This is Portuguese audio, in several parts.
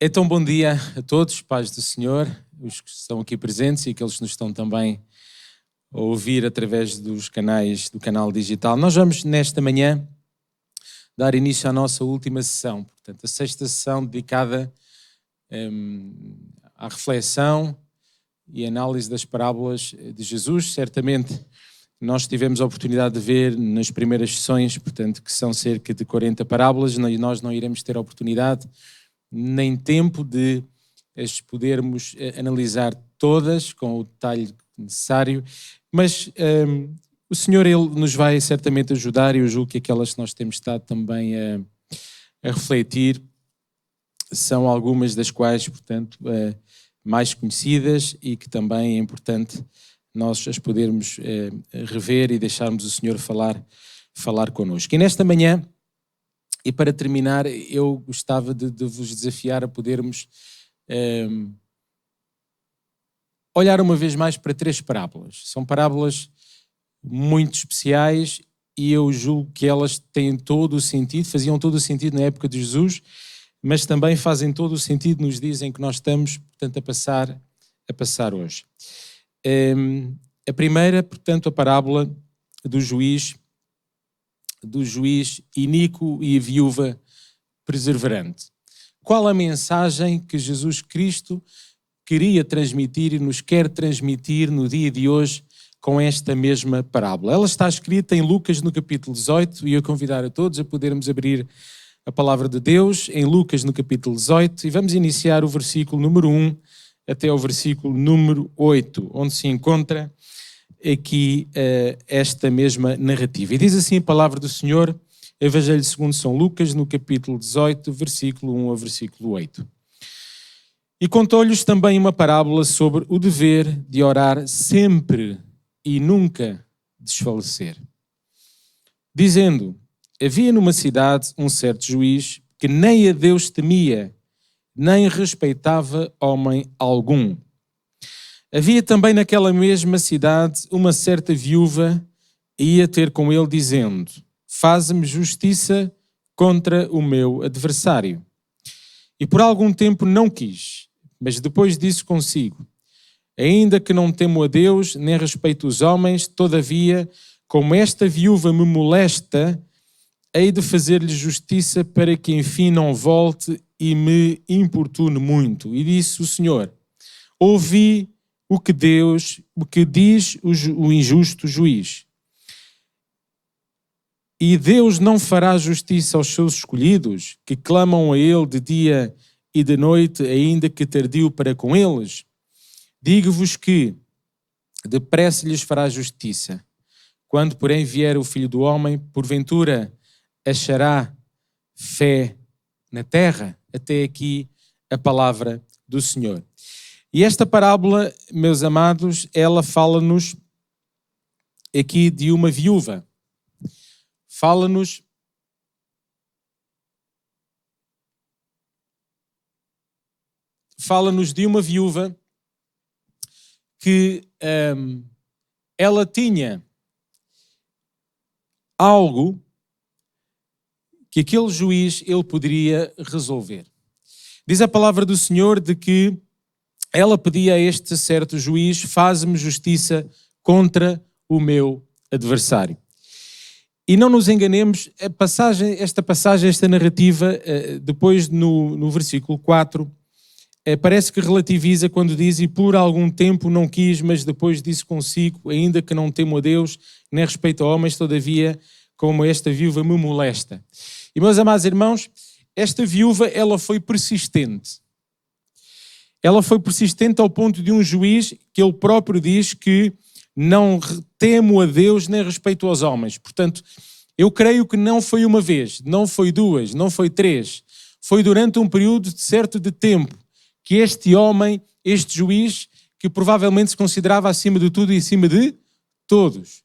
Então, bom dia a todos, paz do Senhor, os que estão aqui presentes e aqueles que nos estão também a ouvir através dos canais do canal digital. Nós vamos, nesta manhã, dar início à nossa última sessão, portanto, a sexta sessão dedicada à reflexão e análise das parábolas de Jesus. Certamente, nós tivemos a oportunidade de ver nas primeiras sessões, portanto, que são cerca de 40 parábolas, e nós não iremos ter a oportunidade nem tempo de as podermos analisar todas com o detalhe necessário, mas o Senhor Ele nos vai certamente ajudar, e eu julgo que aquelas que nós temos estado também a refletir são algumas das quais, portanto, mais conhecidas e que também é importante nós as podermos rever e deixarmos o Senhor falar connosco. E nesta manhã, e para terminar, eu gostava de vos desafiar a podermos olhar uma vez mais para 3 parábolas. São parábolas muito especiais e eu julgo que elas têm todo o sentido, faziam todo o sentido na época de Jesus, mas também fazem todo o sentido nos dias em que nós estamos, portanto, a passar hoje. A primeira, portanto, a parábola do juiz iníquo e a viúva perseverante. Qual a mensagem que Jesus Cristo queria transmitir e nos quer transmitir no dia de hoje com esta mesma parábola? Ela está escrita em Lucas no capítulo 18 e eu convidar a todos a podermos abrir a palavra de Deus em Lucas no capítulo 18 e vamos iniciar o versículo número 1 até o versículo número 8, onde se encontra aqui esta mesma narrativa. E diz assim a palavra do Senhor, Evangelho segundo São Lucas, no capítulo 18, versículo 1 a versículo 8. E contou-lhes também uma parábola sobre o dever de orar sempre e nunca desfalecer. Dizendo, havia numa cidade um certo juiz que nem a Deus temia, nem respeitava homem algum. Havia também naquela mesma cidade uma certa viúva e ia ter com ele dizendo, faze-me justiça contra o meu adversário. E por algum tempo não quis, mas depois disse consigo, ainda que não temo a Deus, nem respeito os homens, todavia, como esta viúva me molesta, hei de fazer-lhe justiça para que enfim não volte e me importune muito. E disse o Senhor, ouvi o que diz o injusto juiz. E Deus não fará justiça aos seus escolhidos, que clamam a Ele de dia e de noite, ainda que tardio para com eles? Digo-vos que depressa lhes fará justiça. Quando, porém, vier o Filho do Homem, porventura achará fé na terra? Até aqui a palavra do Senhor. E esta parábola, meus amados, ela fala-nos aqui de uma viúva. Fala-nos de uma viúva que ela tinha algo que aquele juiz ele poderia resolver. Diz a palavra do Senhor de que ela pedia a este certo juiz, faz-me justiça contra o meu adversário. E não nos enganemos, esta narrativa, depois no versículo 4, parece que relativiza quando diz, e por algum tempo não quis, mas depois disse consigo, ainda que não temo a Deus, nem respeito a homens, todavia, como esta viúva me molesta. E meus amados irmãos, esta viúva, ela foi persistente. Ela foi persistente ao ponto de um juiz que ele próprio diz que não temo a Deus nem respeito aos homens. Portanto, eu creio que não foi uma vez, não foi 2, não foi 3. Foi durante um período certo de tempo que este homem, este juiz, que provavelmente se considerava acima de tudo e acima de todos.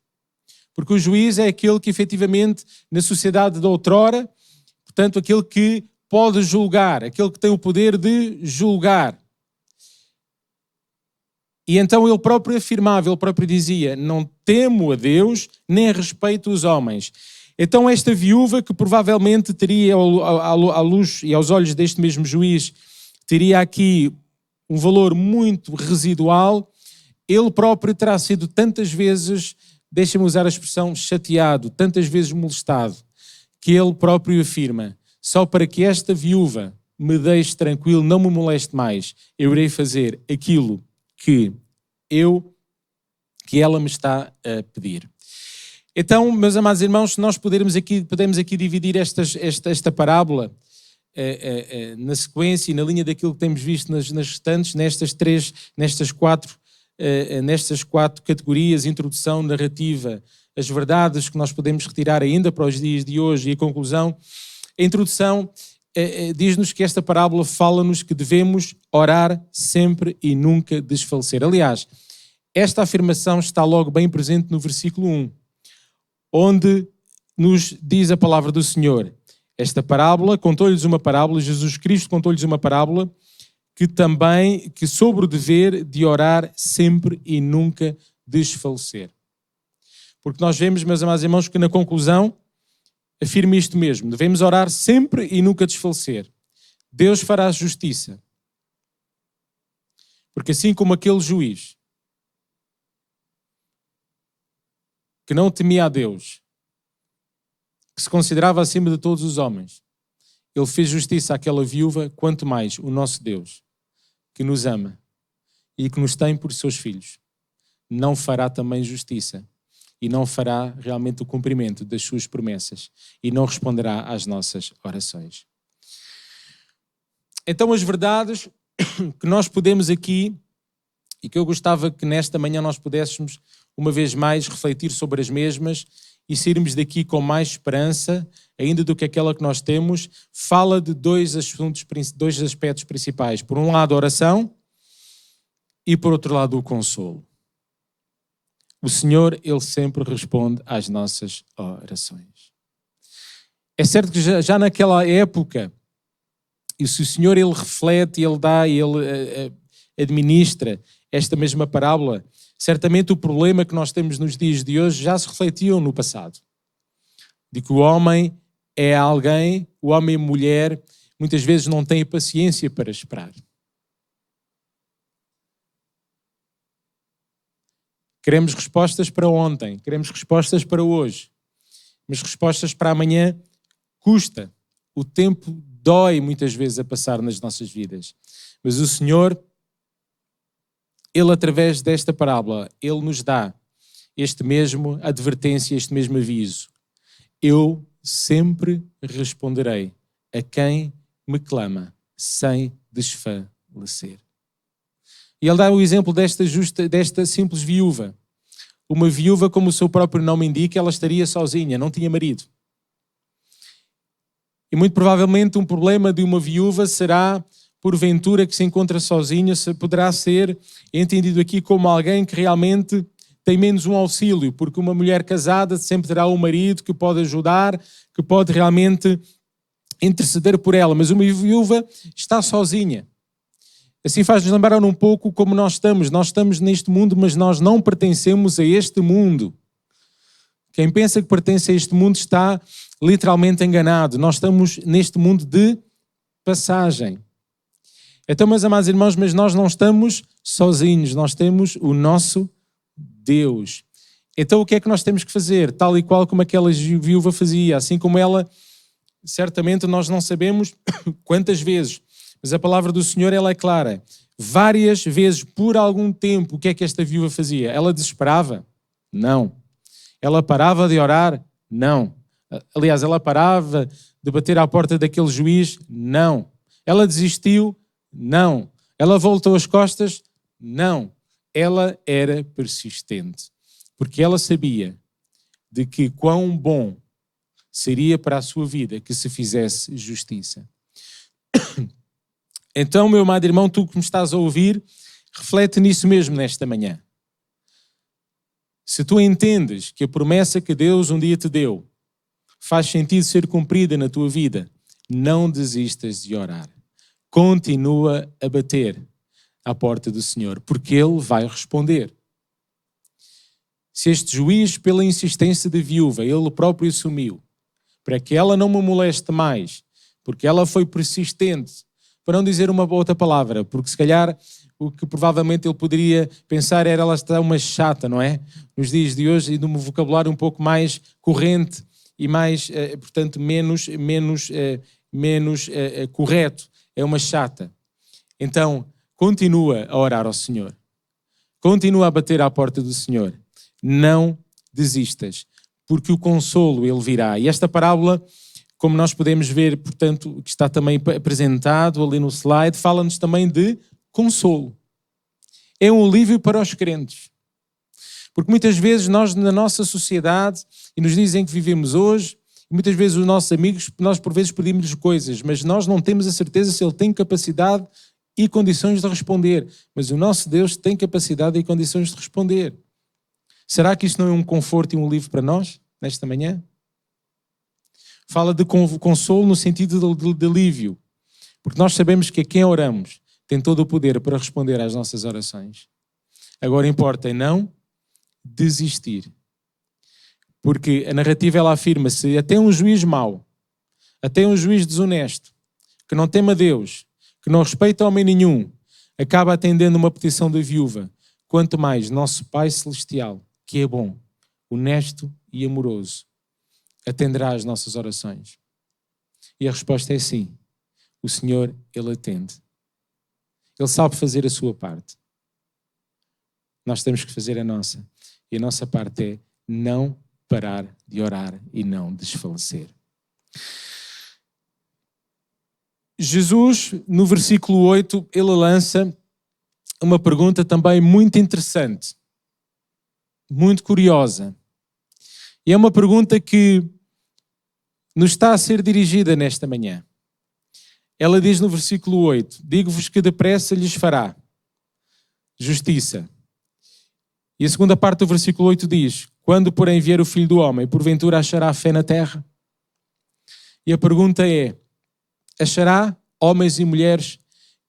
Porque o juiz é aquele que efetivamente, na sociedade de outrora, portanto, aquele que pode julgar, aquele que tem o poder de julgar. E então ele próprio afirmava, ele próprio dizia, não temo a Deus, nem respeito os homens. Então esta viúva, que provavelmente teria à luz e aos olhos deste mesmo juiz, teria aqui um valor muito residual, ele próprio terá sido tantas vezes, deixa-me usar a expressão, chateado, tantas vezes molestado, que ele próprio afirma: só para que esta viúva me deixe tranquilo, não me moleste mais, eu irei fazer aquilo que ela me está a pedir. Então, meus amados irmãos, nós podemos aqui dividir esta parábola na sequência e na linha daquilo que temos visto nas restantes, nestas quatro categorias: introdução, narrativa, as verdades que nós podemos retirar ainda para os dias de hoje e a conclusão. A introdução diz-nos que esta parábola fala-nos que devemos orar sempre e nunca desfalecer. Aliás, esta afirmação está logo bem presente no versículo 1, onde nos diz a palavra do Senhor. Esta parábola, contou-lhes uma parábola, Jesus Cristo contou-lhes uma parábola que sobre o dever de orar sempre e nunca desfalecer. Porque nós vemos, meus amados irmãos, que na conclusão afirma isto mesmo: devemos orar sempre e nunca desfalecer. Deus fará justiça. Porque assim como aquele juiz que não temia a Deus, que se considerava acima de todos os homens, ele fez justiça àquela viúva, quanto mais o nosso Deus, que nos ama e que nos tem por seus filhos, não fará também justiça e não fará realmente o cumprimento das suas promessas e não responderá às nossas orações. Então, as verdades que nós podemos aqui, e que eu gostava que nesta manhã nós pudéssemos uma vez mais refletir sobre as mesmas e sairmos daqui com mais esperança ainda do que aquela que nós temos, fala de dois aspectos principais. Por um lado, a oração, e por outro lado, o consolo. O Senhor, Ele sempre responde às nossas orações. É certo que já naquela época, e se o Senhor, Ele reflete, Ele dá, Ele administra esta mesma parábola, certamente o problema que nós temos nos dias de hoje já se refletiu no passado. De que o homem é alguém, o homem e mulher, muitas vezes não têm paciência para esperar. Queremos respostas para ontem, queremos respostas para hoje, mas respostas para amanhã custa. O tempo dói muitas vezes a passar nas nossas vidas. Mas o Senhor, Ele através desta parábola, Ele nos dá este mesmo advertência, este mesmo aviso. Eu sempre responderei a quem me clama, sem desfalecer. E ele dá o exemplo desta simples viúva. Uma viúva, como o seu próprio nome indica, ela estaria sozinha, não tinha marido. E muito provavelmente um problema de uma viúva será, porventura, que se encontra sozinha, poderá ser entendido aqui como alguém que realmente tem menos um auxílio, porque uma mulher casada sempre terá um marido que pode ajudar, que pode realmente interceder por ela, mas uma viúva está sozinha. Assim faz-nos lembrar um pouco como nós estamos. Nós estamos neste mundo, mas nós não pertencemos a este mundo. Quem pensa que pertence a este mundo está literalmente enganado. Nós estamos neste mundo de passagem. Então, meus amados irmãos, mas nós não estamos sozinhos, nós temos o nosso Deus. Então, o que é que nós temos que fazer? Tal e qual como aquela viúva fazia, assim como ela, certamente nós não sabemos quantas vezes, mas a palavra do Senhor, ela é clara. Várias vezes, por algum tempo, o que é que esta viúva fazia? Ela desesperava? Não. Ela parava de orar? Não. Aliás, ela parava de bater à porta daquele juiz? Não. Ela desistiu? Não. Ela voltou as costas? Não. Ela era persistente. Porque ela sabia de que quão bom seria para a sua vida que se fizesse justiça. Então, meu amado irmão, tu que me estás a ouvir, reflete nisso mesmo nesta manhã. Se tu entendes que a promessa que Deus um dia te deu faz sentido ser cumprida na tua vida, não desistas de orar. Continua a bater à porta do Senhor, porque Ele vai responder. Se este juiz, pela insistência da viúva, ele próprio assumiu, para que ela não me moleste mais, porque ela foi persistente, para não dizer uma outra palavra, porque se calhar o que provavelmente ele poderia pensar era ela está uma chata, não é? Nos dias de hoje e de um vocabulário um pouco mais corrente e mais, portanto, menos correto. É uma chata. Então, continua a orar ao Senhor. Continua a bater à porta do Senhor. Não desistas, porque o consolo ele virá. E esta parábola, como nós podemos ver, portanto, que está também apresentado ali no slide, fala-nos também de consolo. É um alívio para os crentes. Porque muitas vezes nós, na nossa sociedade, e nos dizem que vivemos hoje, e muitas vezes os nossos amigos, nós por vezes pedimos-lhes coisas, mas nós não temos a certeza se ele tem capacidade e condições de responder. Mas o nosso Deus tem capacidade e condições de responder. Será que isso não é um conforto e um alívio para nós, nesta manhã? Fala de consolo no sentido de alívio. Porque nós sabemos que a quem oramos tem todo o poder para responder às nossas orações. Agora importa não desistir. Porque a narrativa ela afirma: se até um juiz mau, até um juiz desonesto, que não teme a Deus, que não respeita homem nenhum, acaba atendendo uma petição da viúva, quanto mais nosso Pai Celestial, que é bom, honesto e amoroso, atenderá às nossas orações. E a resposta é sim. O Senhor, Ele atende. Ele sabe fazer a sua parte. Nós temos que fazer a nossa. E a nossa parte é não parar de orar e não desfalecer. Jesus, no versículo 8, ele lança uma pergunta também muito interessante, muito curiosa. E é uma pergunta que nos está a ser dirigida nesta manhã. Ela diz no versículo 8: digo-vos que depressa lhes fará justiça. E a segunda parte do versículo 8 diz: quando porém vier o Filho do Homem, porventura achará fé na terra? E a pergunta é: achará homens e mulheres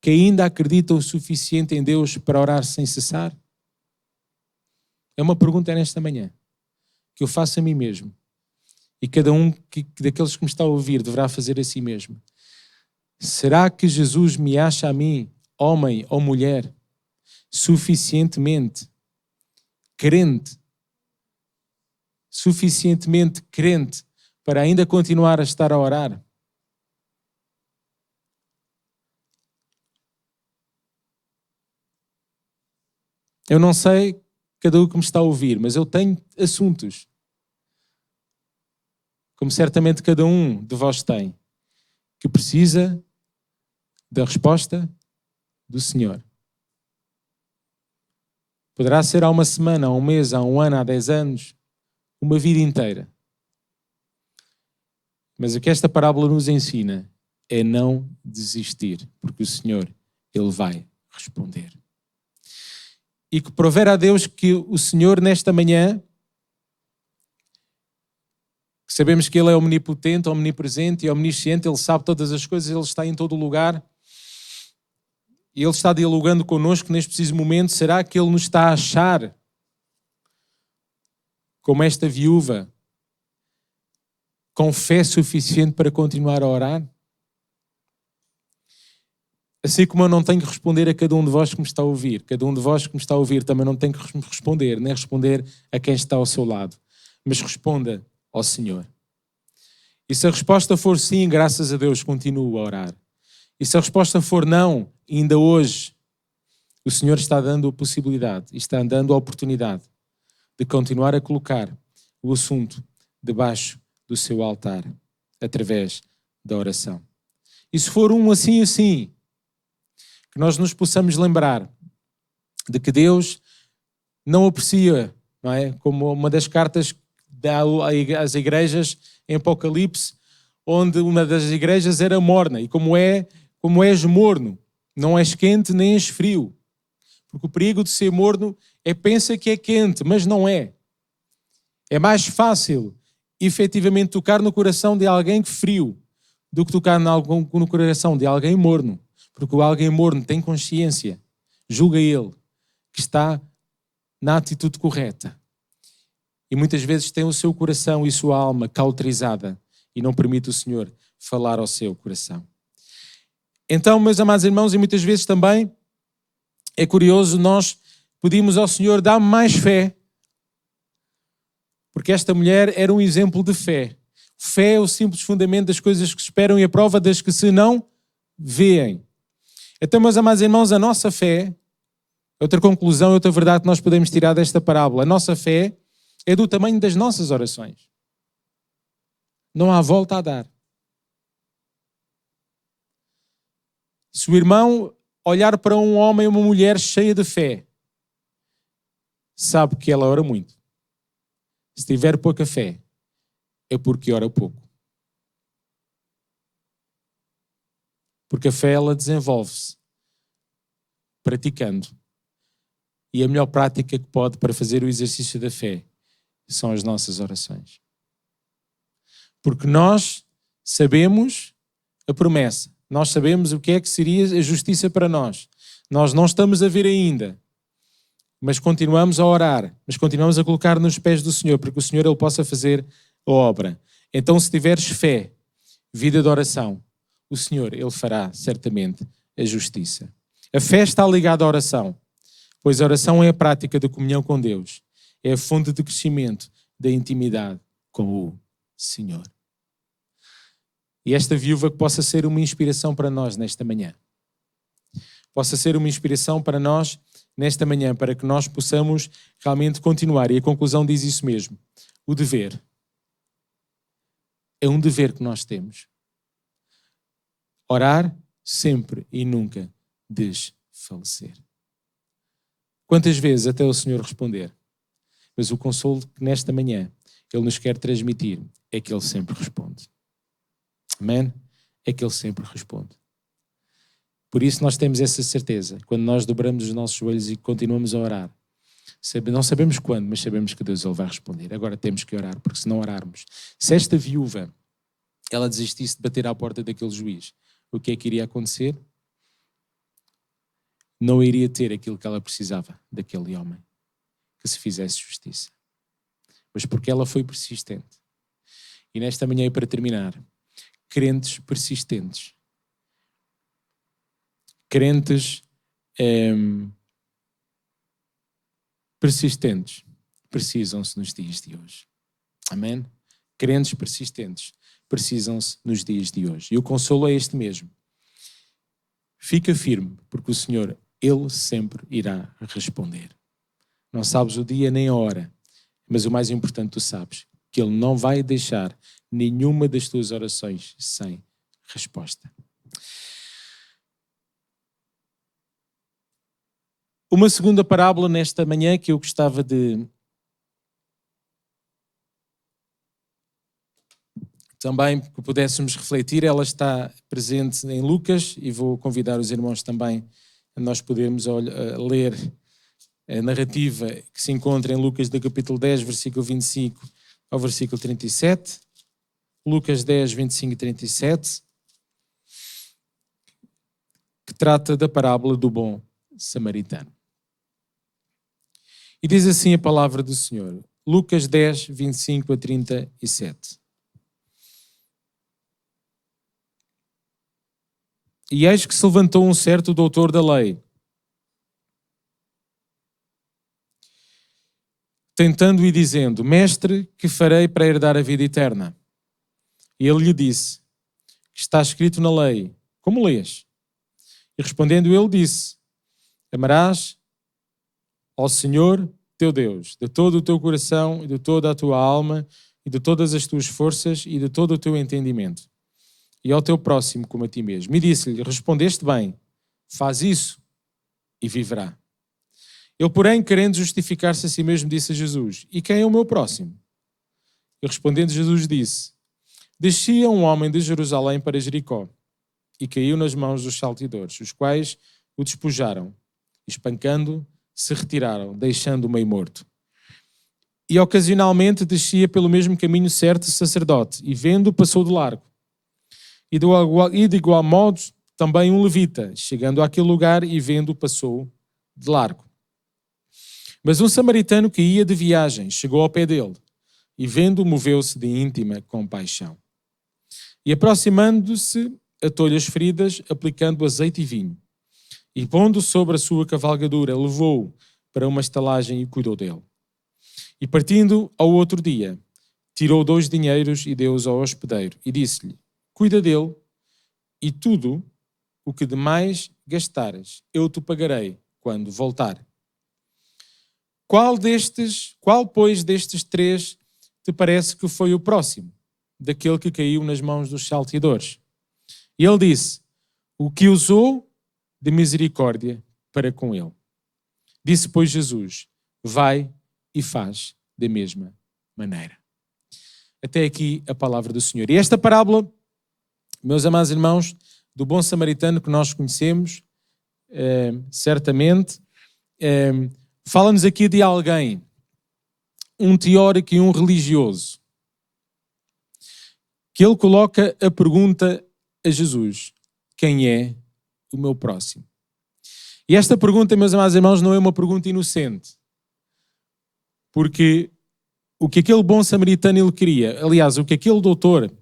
que ainda acreditam o suficiente em Deus para orar sem cessar? É uma pergunta nesta manhã que eu faço a mim mesmo. E cada um daqueles que me está a ouvir deverá fazer a si mesmo. Será que Jesus me acha a mim, homem ou mulher, suficientemente crente para ainda continuar a estar a orar? Eu não sei cada um que me está a ouvir, mas eu tenho assuntos, como certamente cada um de vós tem, que precisa da resposta do Senhor. Poderá ser há uma semana, há um mês, há um ano, há 10 anos, uma vida inteira. Mas o que esta parábola nos ensina é não desistir, porque o Senhor, Ele vai responder. E que prover a Deus que o Senhor nesta manhã, que sabemos que Ele é omnipotente, omnipresente e omnisciente, Ele sabe todas as coisas, Ele está em todo o lugar e Ele está dialogando connosco neste preciso momento. Será que Ele nos está a achar como esta viúva, com fé suficiente para continuar a orar? Assim como eu não tenho que responder a cada um de vós que me está a ouvir, cada um de vós que me está a ouvir também não tem que responder, nem responder a quem está ao seu lado, mas responda ao Senhor. E se a resposta for sim, graças a Deus, continuo a orar. E se a resposta for não, ainda hoje, o Senhor está dando a possibilidade, está dando a oportunidade de continuar a colocar o assunto debaixo do seu altar, através da oração. E se for um assim, que nós nos possamos lembrar de que Deus não aprecia, não é? Como uma das cartas dá às igrejas em Apocalipse, onde uma das igrejas era morna, e como és morno, não és quente nem és frio. Porque o perigo de ser morno pensa que é quente, mas não é. É mais fácil, efetivamente, tocar no coração de alguém frio do que tocar no coração de alguém morno. Porque o alguém morno tem consciência, julga ele, que está na atitude correta. E muitas vezes tem o seu coração e sua alma cauterizada e não permite o Senhor falar ao seu coração. Então, meus amados irmãos, e muitas vezes também é curioso, nós pedimos ao Senhor, dá-me mais fé, porque esta mulher era um exemplo de fé. Fé é o simples fundamento das coisas que se esperam e a prova das que se não veem. Então, meus amados irmãos, a nossa fé, outra conclusão, outra verdade que nós podemos tirar desta parábola, a nossa fé é do tamanho das nossas orações. Não há volta a dar. Se o irmão olhar para um homem ou uma mulher cheia de fé, sabe que ela ora muito. Se tiver pouca fé, é porque ora pouco. Porque a fé, ela desenvolve-se praticando. E a melhor prática que pode para fazer o exercício da fé são as nossas orações. Porque nós sabemos a promessa. Nós sabemos o que é que seria a justiça para nós. Nós não estamos a ver ainda, mas continuamos a orar, mas continuamos a colocar nos pés do Senhor, para que o Senhor ele possa fazer a obra. Então, se tiveres fé, vida de oração, o Senhor ele fará certamente a justiça. A fé está ligada à oração, pois a oração é a prática da comunhão com Deus, é a fonte de crescimento da intimidade com o Senhor. E esta viúva que possa ser uma inspiração para nós nesta manhã. Possa ser uma inspiração para nós nesta manhã, para que nós possamos realmente continuar. E a conclusão diz isso mesmo. O dever. É um dever que nós temos. Orar sempre e nunca desfalecer. Quantas vezes até o Senhor responder? Mas o consolo que nesta manhã Ele nos quer transmitir é que Ele sempre responde. Amém? É que Ele sempre responde. Por isso nós temos essa certeza. Quando nós dobramos os nossos joelhos e continuamos a orar, não sabemos quando, mas sabemos que Deus ele vai responder. Agora temos que orar, porque se não orarmos, se esta viúva ela desistisse de bater à porta daquele juiz, o que é que iria acontecer? Não iria ter aquilo que ela precisava daquele homem, que se fizesse justiça. Mas porque ela foi persistente. E nesta manhã, para terminar, crentes persistentes. Crentes persistentes precisam-se nos dias de hoje. Amém? Crentes persistentes precisam-se nos dias de hoje. E o consolo é este mesmo. Fica firme, porque o Senhor, Ele sempre irá responder. Não sabes o dia nem a hora, mas o mais importante tu sabes, que Ele não vai deixar nenhuma das tuas orações sem resposta. Uma segunda parábola nesta manhã que eu gostava de também que pudéssemos refletir, ela está presente em Lucas e vou convidar os irmãos também a nós podermos ler a narrativa que se encontra em Lucas do capítulo 10, versículo 25 ao versículo 37. Lucas 10, 25 e 37, que trata da parábola do bom samaritano. E diz assim a palavra do Senhor, Lucas 10, 25 a 37. E eis que se levantou um certo doutor da lei, tentando e dizendo, Mestre, que farei para herdar a vida eterna? E ele lhe disse, que está escrito na lei, como lês? E respondendo ele disse, amarás ao Senhor teu Deus, de todo o teu coração e de toda a tua alma e de todas as tuas forças e de todo o teu entendimento. E ao teu próximo como a ti mesmo. E disse-lhe, respondeste bem, faz isso e viverá. Ele, porém, querendo justificar-se a si mesmo, disse a Jesus, e quem é o meu próximo? E respondendo Jesus disse, descia um homem de Jerusalém para Jericó e caiu nas mãos dos salteadores, os quais o despojaram, espancando, se retiraram, deixando-o meio morto. E ocasionalmente descia pelo mesmo caminho certo sacerdote, e vendo, passou de largo. E de igual modo também um levita, chegando àquele lugar e vendo, passou de largo. Mas um samaritano que ia de viagem chegou ao pé dele, e vendo, moveu-se de íntima compaixão. E aproximando-se, atou-lhe as feridas, aplicando azeite e vinho. E pondo sobre a sua cavalgadura, levou-o para uma estalagem e cuidou dele. E partindo ao outro dia, tirou 2 dinheiros e deu-os ao hospedeiro. E disse-lhe: cuida dele, e tudo o que demais gastares, eu te pagarei quando voltar. Qual, pois, destes 3 te parece que foi o próximo daquele que caiu nas mãos dos salteadores? E ele disse: o que usou de misericórdia para com ele. Disse, pois, Jesus: vai e faz da mesma maneira. Até aqui a palavra do Senhor. E esta parábola, meus amados irmãos, do bom samaritano que nós conhecemos, certamente, fala-nos aqui de alguém, um teórico e um religioso, que ele coloca a pergunta a Jesus: quem é o meu próximo? E esta pergunta, meus amados irmãos, não é uma pergunta inocente, porque o que aquele bom samaritano ele queria, aliás, o que aquele doutor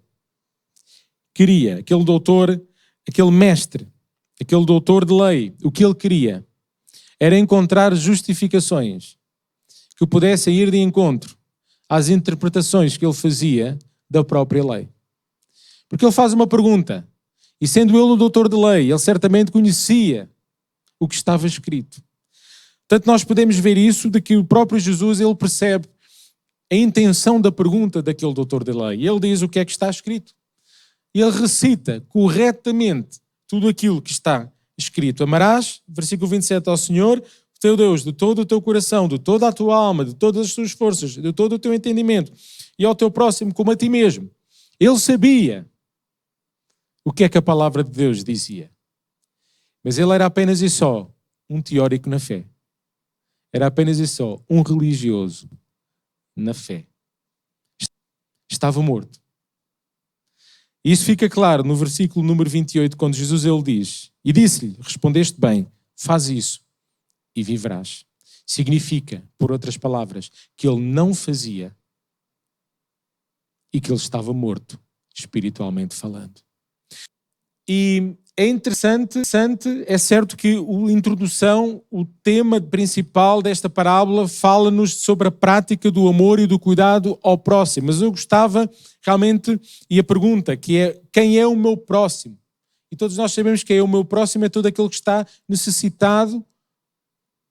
queria, aquele mestre, aquele doutor de lei, o que ele queria era encontrar justificações que pudessem ir de encontro às interpretações que ele fazia da própria lei. Porque ele faz uma pergunta, e sendo ele o doutor de lei, ele certamente conhecia o que estava escrito. Portanto, nós podemos ver isso, de que o próprio Jesus, ele percebe a intenção da pergunta daquele doutor de lei. Ele diz o que é que está escrito. E ele recita corretamente tudo aquilo que está escrito. Amarás, versículo 27, ao Senhor, teu Deus, de todo o teu coração, de toda a tua alma, de todas as tuas forças, de todo o teu entendimento, e ao teu próximo como a ti mesmo. Ele sabia o que é que a palavra de Deus dizia. Mas ele era apenas e só um teórico na fé. Era apenas e só um religioso na fé. Estava morto. E isso fica claro no versículo número 28, quando Jesus ele diz: e disse-lhe, respondeste bem, faz isso e viverás. Significa, por outras palavras, que ele não fazia e que ele estava morto, espiritualmente falando. E é interessante, é certo que a introdução, o tema principal desta parábola fala-nos sobre a prática do amor e do cuidado ao próximo. Mas eu gostava realmente, e a pergunta que é: quem é o meu próximo? E todos nós sabemos que o meu próximo é todo aquele que está necessitado,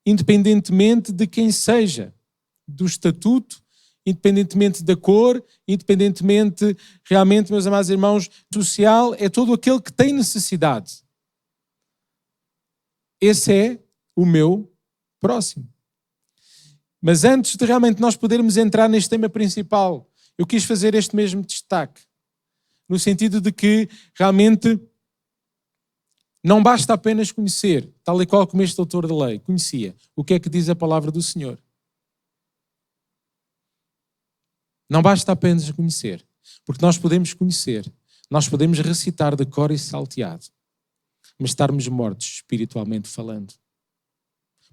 independentemente de quem seja, do estatuto, independentemente da cor, independentemente, realmente, meus amados irmãos, social, é todo aquele que tem necessidade. Esse é o meu próximo. Mas antes de realmente nós podermos entrar neste tema principal, eu quis fazer este mesmo destaque, no sentido de que realmente não basta apenas conhecer, tal e qual como este doutor da lei conhecia, o que é que diz a palavra do Senhor. Não basta apenas conhecer, porque nós podemos conhecer, nós podemos recitar de cor e salteado, mas estarmos mortos espiritualmente falando.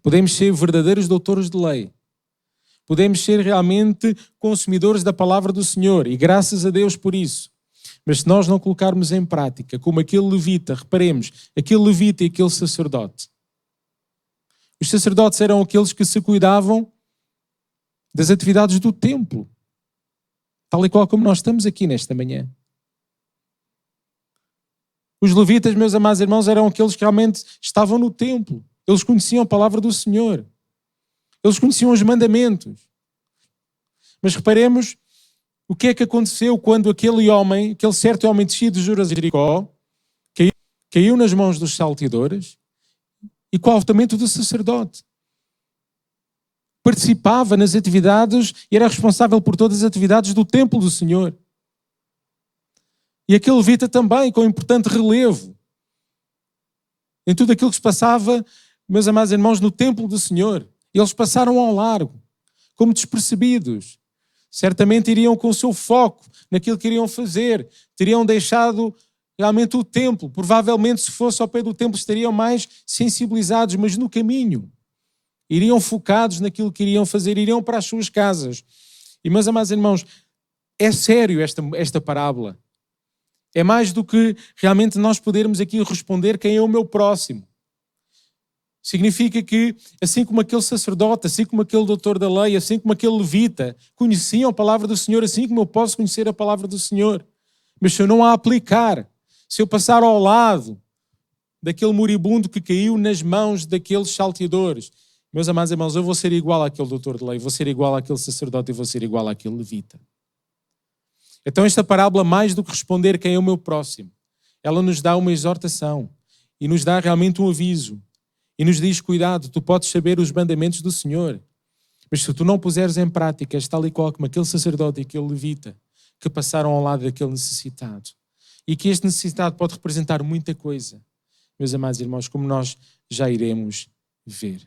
Podemos ser verdadeiros doutores de lei, podemos ser realmente consumidores da palavra do Senhor, e graças a Deus por isso. Mas se nós não colocarmos em prática, como aquele levita, reparemos, aquele levita e aquele sacerdote. Os sacerdotes eram aqueles que se cuidavam das atividades do templo, tal e qual como nós estamos aqui nesta manhã. Os levitas, meus amados irmãos, eram aqueles que realmente estavam no templo. Eles conheciam a palavra do Senhor. Eles conheciam os mandamentos. Mas reparemos o que é que aconteceu quando aquele certo homem descido de Jericó, caiu nas mãos dos salteadores, e com o altamento do sacerdote. Participava nas atividades e era responsável por todas as atividades do templo do Senhor. E aquele levita também, com importante relevo em tudo aquilo que se passava, meus amados irmãos, no templo do Senhor. Eles passaram ao largo, como despercebidos. Certamente iriam com o seu foco naquilo que iriam fazer. Teriam deixado realmente o templo. Provavelmente, se fosse ao pé do templo, estariam mais sensibilizados, mas no caminho. Iriam focados naquilo que iriam fazer, iriam para as suas casas. E, meus amados irmãos, é sério esta parábola. É mais do que realmente nós podermos aqui responder quem é o meu próximo. Significa que, assim como aquele sacerdote, assim como aquele doutor da lei, assim como aquele levita, conheciam a palavra do Senhor, assim como eu posso conhecer a palavra do Senhor. Mas se eu não a aplicar, se eu passar ao lado daquele moribundo que caiu nas mãos daqueles salteadores, meus amados irmãos, eu vou ser igual àquele doutor de lei, vou ser igual àquele sacerdote e vou ser igual àquele levita. Então esta parábola, mais do que responder quem é o meu próximo, ela nos dá uma exortação e nos dá realmente um aviso. E nos diz, cuidado, tu podes saber os mandamentos do Senhor, mas se tu não puseres em prática, és tal e qual como aquele sacerdote e aquele levita que passaram ao lado daquele necessitado. E que este necessitado pode representar muita coisa, meus amados irmãos, como nós já iremos ver.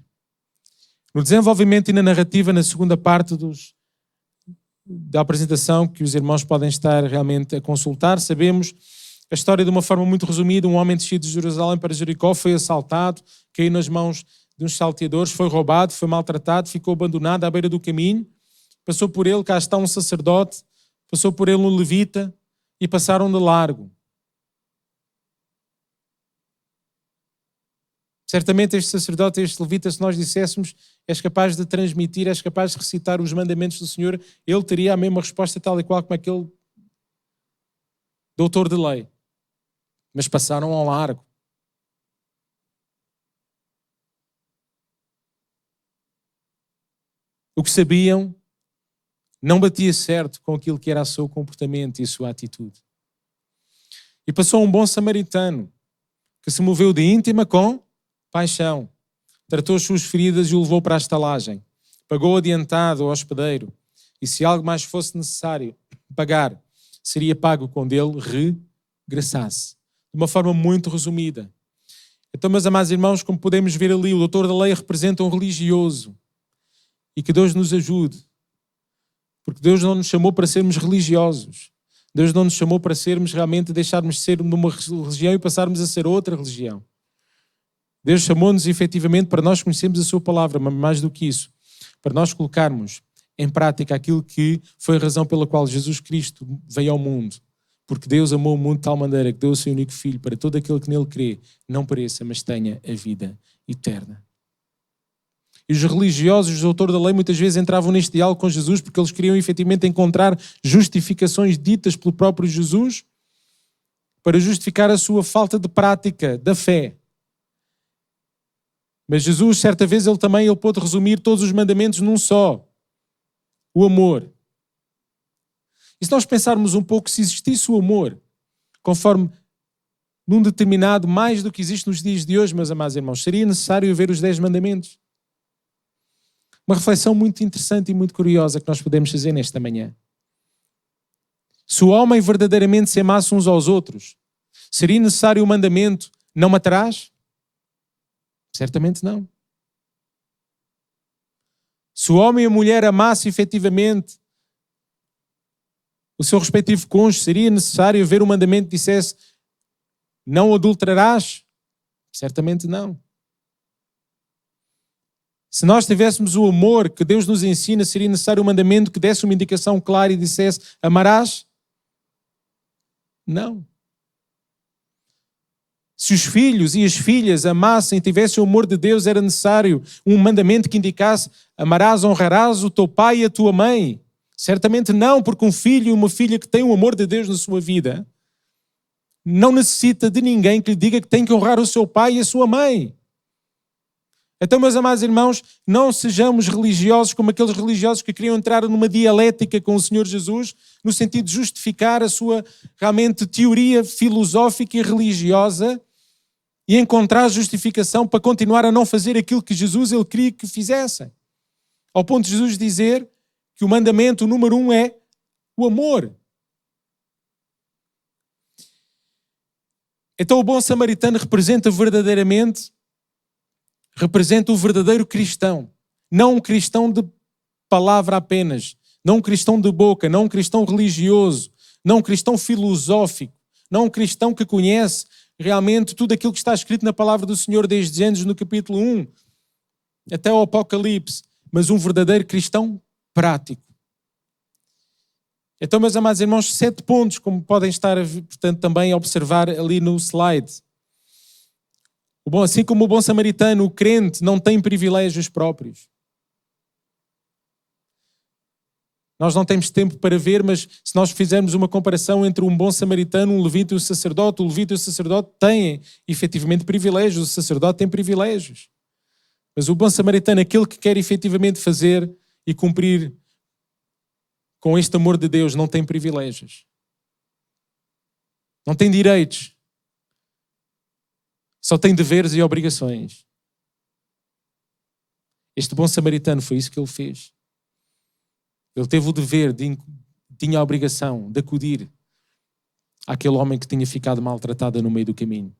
No desenvolvimento e na narrativa, na segunda parte da apresentação, que os irmãos podem estar realmente a consultar, sabemos a história de uma forma muito resumida. Um homem descido de Jerusalém para Jericó foi assaltado, caiu nas mãos de uns salteadores, foi roubado, foi maltratado, ficou abandonado à beira do caminho. Passou por ele, cá está um sacerdote, passou por ele um levita e passaram de largo. Certamente este sacerdote, este levita, se nós disséssemos, és capaz de transmitir, és capaz de recitar os mandamentos do Senhor, ele teria a mesma resposta tal e qual como aquele doutor de lei. Mas passaram ao largo. O que sabiam não batia certo com aquilo que era o seu comportamento e a sua atitude. E passou um bom samaritano, que se moveu de íntima com paixão, tratou as suas feridas e o levou para a estalagem, pagou adiantado ao hospedeiro, e se algo mais fosse necessário pagar, seria pago quando ele regressasse. De uma forma muito resumida. Então, meus amados irmãos, como podemos ver ali, o doutor da lei representa um religioso. E que Deus nos ajude. Porque Deus não nos chamou para sermos religiosos. Deus não nos chamou para sermos realmente, deixarmos de ser numa religião e passarmos a ser outra religião. Deus chamou-nos efetivamente para nós conhecermos a sua palavra, mas mais do que isso, para nós colocarmos em prática aquilo que foi a razão pela qual Jesus Cristo veio ao mundo. Porque Deus amou o mundo de tal maneira que deu o seu único Filho para todo aquele que nele crê, não pereça, mas tenha a vida eterna. E os religiosos, os doutores da lei, muitas vezes entravam neste diálogo com Jesus porque eles queriam efetivamente encontrar justificações ditas pelo próprio Jesus para justificar a sua falta de prática da fé. Mas Jesus, certa vez, ele pôde resumir todos os mandamentos num só: o amor. E se nós pensarmos um pouco, se existisse o amor, conforme num determinado, mais do que existe nos dias de hoje, meus amados irmãos, seria necessário haver os 10 mandamentos. Uma reflexão muito interessante e muito curiosa que nós podemos fazer nesta manhã. Se o homem verdadeiramente se amasse uns aos outros, seria necessário o mandamento: não matarás? Certamente não. Se o homem e a mulher amassem efetivamente o seu respectivo cônjuge, seria necessário haver um mandamento que dissesse: não adulterarás? Certamente não. Se nós tivéssemos o amor que Deus nos ensina, seria necessário um mandamento que desse uma indicação clara e dissesse: amarás? Não. Se os filhos e as filhas amassem e tivessem o amor de Deus, era necessário um mandamento que indicasse: amarás, honrarás o teu pai e a tua mãe? Certamente não, porque um filho e uma filha que têm o amor de Deus na sua vida não necessita de ninguém que lhe diga que tem que honrar o seu pai e a sua mãe. Então, meus amados irmãos, não sejamos religiosos como aqueles religiosos que queriam entrar numa dialética com o Senhor Jesus, no sentido de justificar a sua realmente teoria filosófica e religiosa e encontrar justificação para continuar a não fazer aquilo que Jesus ele queria que fizessem. Ao ponto de Jesus dizer que o mandamento número 1 é o amor. Então o bom samaritano representa o verdadeiro cristão. Não um cristão de palavra apenas, não um cristão de boca, não um cristão religioso, não um cristão filosófico, não um cristão que conhece realmente tudo aquilo que está escrito na palavra do Senhor desde Gênesis no capítulo 1 até o Apocalipse, mas um verdadeiro cristão prático. Então, meus amados irmãos, 7 pontos, como podem estar, portanto, também a observar ali no slide. Assim como o bom samaritano, o crente não tem privilégios próprios. Nós não temos tempo para ver, mas se nós fizermos uma comparação entre um bom samaritano, um levita e um sacerdote, o levita e o sacerdote têm efetivamente privilégios, o sacerdote tem privilégios. Mas o bom samaritano, aquele que quer efetivamente fazer e cumprir com este amor de Deus, não tem privilégios. Não tem direitos. Só tem deveres e obrigações. Este bom samaritano foi isso que ele fez. Ele teve o dever, tinha a obrigação de acudir àquele homem que tinha ficado maltratado no meio do caminho.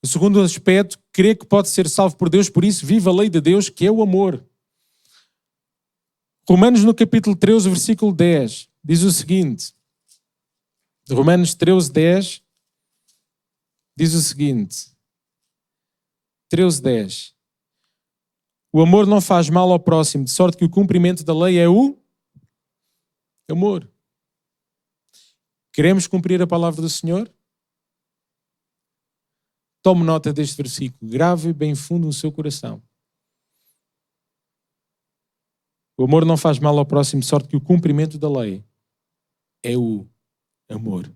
O segundo aspecto, crê que pode ser salvo por Deus, por isso vive a lei de Deus, que é o amor. Romanos no capítulo 13, versículo 10, diz o seguinte. Romanos 13, 10, diz o seguinte. 13, 10. O amor não faz mal ao próximo, de sorte que o cumprimento da lei é o amor. Queremos cumprir a palavra do Senhor? Tome nota deste versículo, grave bem fundo no seu coração. O amor não faz mal ao próximo, de sorte que o cumprimento da lei é o amor.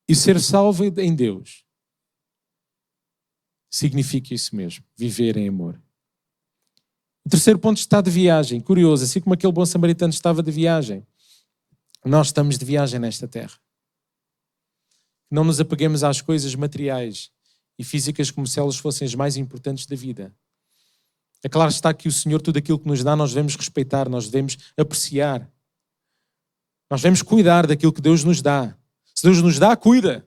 E ser salvo em Deus significa isso mesmo, viver em amor. O terceiro ponto está de viagem. Curioso, assim como aquele bom samaritano estava de viagem, nós estamos de viagem nesta terra. Não nos apeguemos às coisas materiais e físicas como se elas fossem as mais importantes da vida. É claro está que o Senhor, tudo aquilo que nos dá, nós devemos respeitar, nós devemos apreciar. Nós devemos cuidar daquilo que Deus nos dá. Se Deus nos dá, cuida.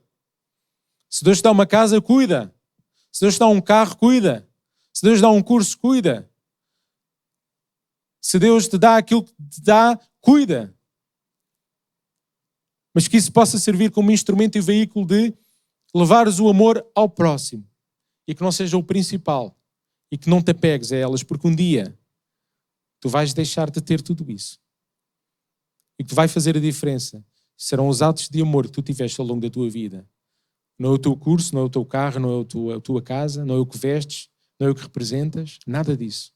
Se Deus te dá uma casa, cuida. Se Deus te dá um carro, cuida. Se Deus te dá um curso, cuida. Se Deus te dá aquilo que te dá, cuida. Mas que isso possa servir como instrumento e veículo de levares o amor ao próximo. E que não seja o principal. E que não te apegues a elas, porque um dia tu vais deixar de ter tudo isso. E que vai fazer a diferença serão os atos de amor que tu tiveste ao longo da tua vida. Não é o teu curso, não é o teu carro, não é a tua casa, não é o que vestes, não é o que representas, nada disso.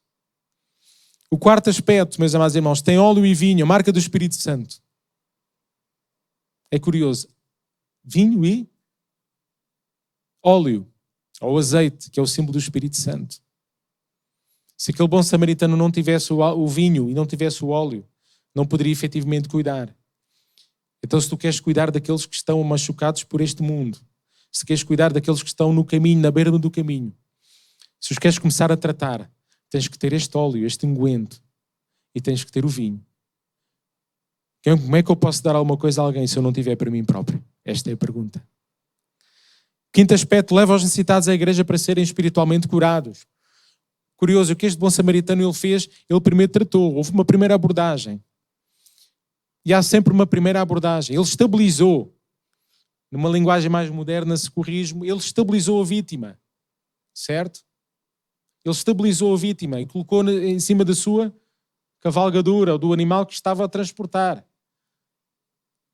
O quarto aspecto, meus amados irmãos, tem óleo e vinho, a marca do Espírito Santo. É curioso. Vinho e óleo, ou azeite, que é o símbolo do Espírito Santo. Se aquele bom samaritano não tivesse o vinho e não tivesse o óleo, não poderia efetivamente cuidar. Então, se tu queres cuidar daqueles que estão machucados por este mundo, se queres cuidar daqueles que estão no caminho, na beira do caminho, se os queres começar a tratar, tens que ter este óleo, este unguento, e tens que ter o vinho. Como é que eu posso dar alguma coisa a alguém se eu não tiver para mim próprio? Esta é a pergunta. Quinto aspecto, leva os necessitados à igreja para serem espiritualmente curados. Curioso, o que este bom samaritano ele fez, ele primeiro tratou, houve uma primeira abordagem. E há sempre uma primeira abordagem. Ele estabilizou, numa linguagem mais moderna, socorrismo, ele estabilizou a vítima. Certo? Ele estabilizou a vítima e colocou em cima da sua cavalgadura, ou do animal que estava a transportar.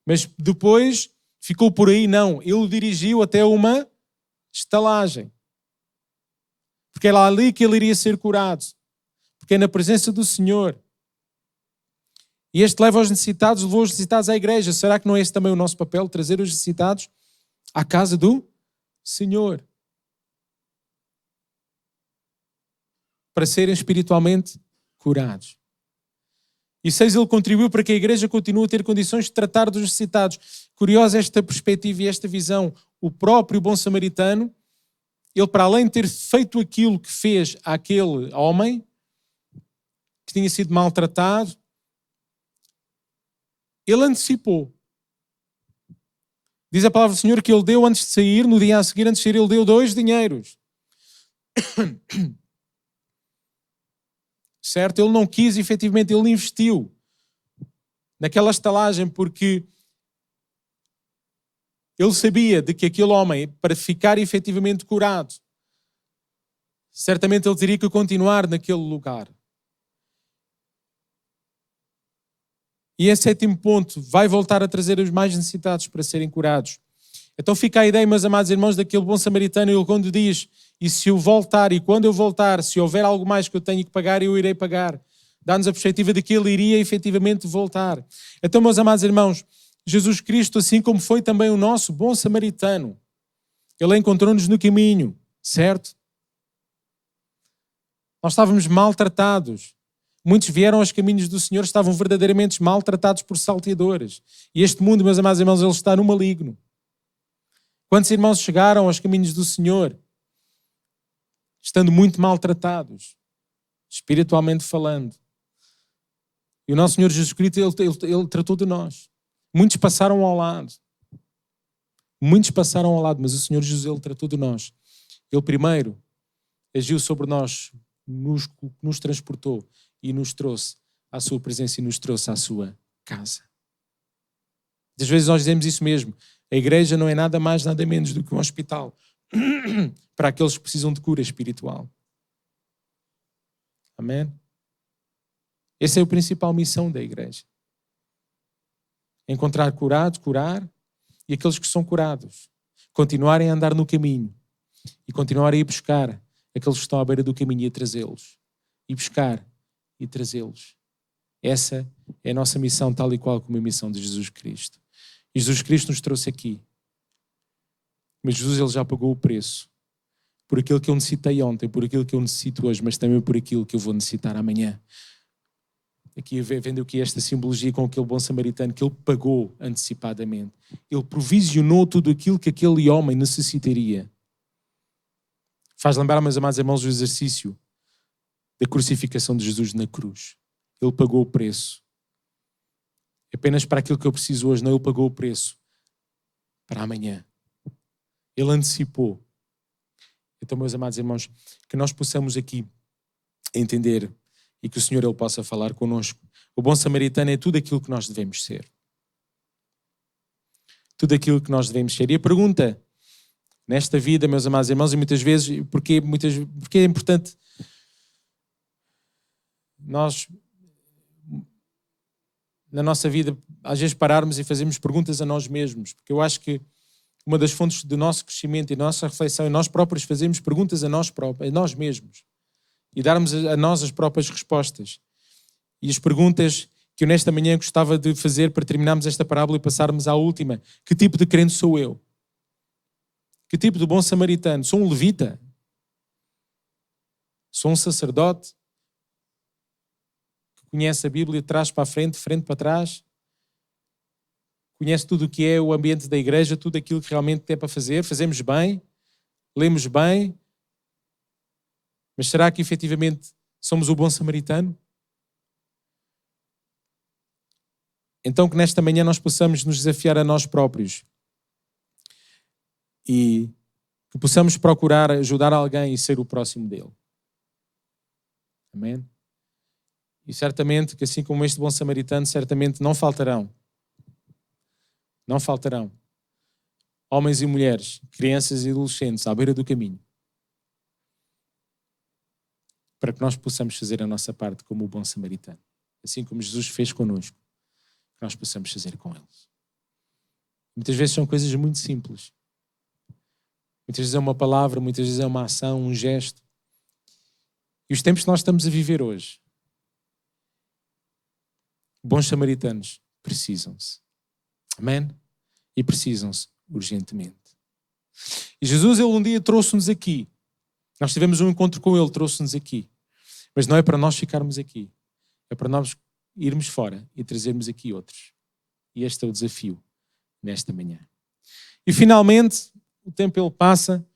Mas depois ficou por aí, não. Ele o dirigiu até uma estalagem. Porque era ali que ele iria ser curado. Porque é na presença do Senhor. E este leva os necessitados, levou os necessitados à igreja. Será que não é esse também o nosso papel? Trazer os necessitados à casa do Senhor. Para serem espiritualmente curados. E 6, ele contribuiu para que a igreja continue a ter condições de tratar dos necessitados. Curiosa esta perspectiva e esta visão. O próprio bom samaritano, ele para além de ter feito aquilo que fez àquele homem, que tinha sido maltratado, ele antecipou. Diz a palavra do Senhor que ele deu antes de sair, no dia a seguir, antes de sair, ele deu 2 dinheiros. Certo? Ele não quis, efetivamente, ele investiu naquela estalagem porque ele sabia de que aquele homem, para ficar efetivamente curado, certamente ele teria que continuar naquele lugar. E em sétimo ponto, vai voltar a trazer os mais necessitados para serem curados. Então fica a ideia, meus amados irmãos, daquele bom samaritano, ele quando diz, e se eu voltar, e quando eu voltar, se houver algo mais que eu tenho que pagar, eu irei pagar. Dá-nos a perspectiva de que ele iria efetivamente voltar. Então, meus amados irmãos, Jesus Cristo, assim como foi também o nosso bom samaritano, ele encontrou-nos no caminho, certo? Nós estávamos maltratados. Muitos vieram aos caminhos do Senhor, estavam verdadeiramente maltratados por salteadores. E este mundo, meus amados irmãos, ele está no maligno. Quantos irmãos chegaram aos caminhos do Senhor, estando muito maltratados, espiritualmente falando? E o nosso Senhor Jesus Cristo, ele tratou de nós. Muitos passaram ao lado. Muitos passaram ao lado, mas o Senhor Jesus, ele tratou de nós. Ele primeiro agiu sobre nós, nos transportou e nos trouxe à sua presença e nos trouxe à sua casa. Às vezes nós dizemos isso mesmo. A igreja não é nada mais, nada menos do que um hospital para aqueles que precisam de cura espiritual. Amém? Essa é a principal missão da igreja. Encontrar curados, curar, e aqueles que são curados continuarem a andar no caminho e continuarem a buscar aqueles que estão à beira do caminho e a trazê-los. E buscar e trazê-los. Essa é a nossa missão, tal e qual como a missão de Jesus Cristo. E Jesus Cristo nos trouxe aqui. Mas Jesus, ele já pagou o preço por aquilo que eu necessitei ontem, por aquilo que eu necessito hoje, mas também por aquilo que eu vou necessitar amanhã. Aqui vendo aqui esta simbologia com aquele bom samaritano que ele pagou antecipadamente. Ele provisionou tudo aquilo que aquele homem necessitaria. Faz lembrar, meus amados irmãos, o exercício da crucificação de Jesus na cruz. Ele pagou o preço. Apenas para aquilo que eu preciso hoje, não, ele pagou o preço para amanhã. Ele antecipou. Então, meus amados irmãos, que nós possamos aqui entender e que o Senhor ele possa falar connosco. O bom samaritano é tudo aquilo que nós devemos ser. Tudo aquilo que nós devemos ser. E a pergunta, nesta vida, meus amados irmãos, e muitas vezes, porque é importante nós, na nossa vida, às vezes pararmos e fazermos perguntas a nós mesmos, porque eu acho que uma das fontes do nosso crescimento e da nossa reflexão é nós próprios fazermos perguntas a nós próprios, a nós mesmos, e darmos a nós as próprias respostas. E as perguntas que eu nesta manhã gostava de fazer para terminarmos esta parábola e passarmos à última: que tipo de crente sou eu? Que tipo de bom samaritano? Sou um levita? Sou um sacerdote que conhece a Bíblia de trás para a frente, de frente para trás? Conhece tudo o que é o ambiente da igreja, tudo aquilo que realmente é para fazer? Fazemos bem? Lemos bem? Mas será que efetivamente somos o bom samaritano? Então que nesta manhã nós possamos nos desafiar a nós próprios e que possamos procurar ajudar alguém e ser o próximo dele. Amém? E certamente que assim como este bom samaritano, certamente não faltarão homens e mulheres, crianças e adolescentes à beira do caminho, para que nós possamos fazer a nossa parte como o bom samaritano. Assim como Jesus fez connosco, que nós possamos fazer com eles. Muitas vezes são coisas muito simples. Muitas vezes é uma palavra, muitas vezes é uma ação, um gesto. E os tempos que nós estamos a viver hoje, bons samaritanos precisam-se. Amém? E precisam-se urgentemente. E Jesus, ele um dia trouxe-nos aqui. Nós tivemos um encontro com ele, trouxe-nos aqui. Mas não é para nós ficarmos aqui. É para nós irmos fora e trazermos aqui outros. E este é o desafio nesta manhã. E finalmente, o tempo ele passa.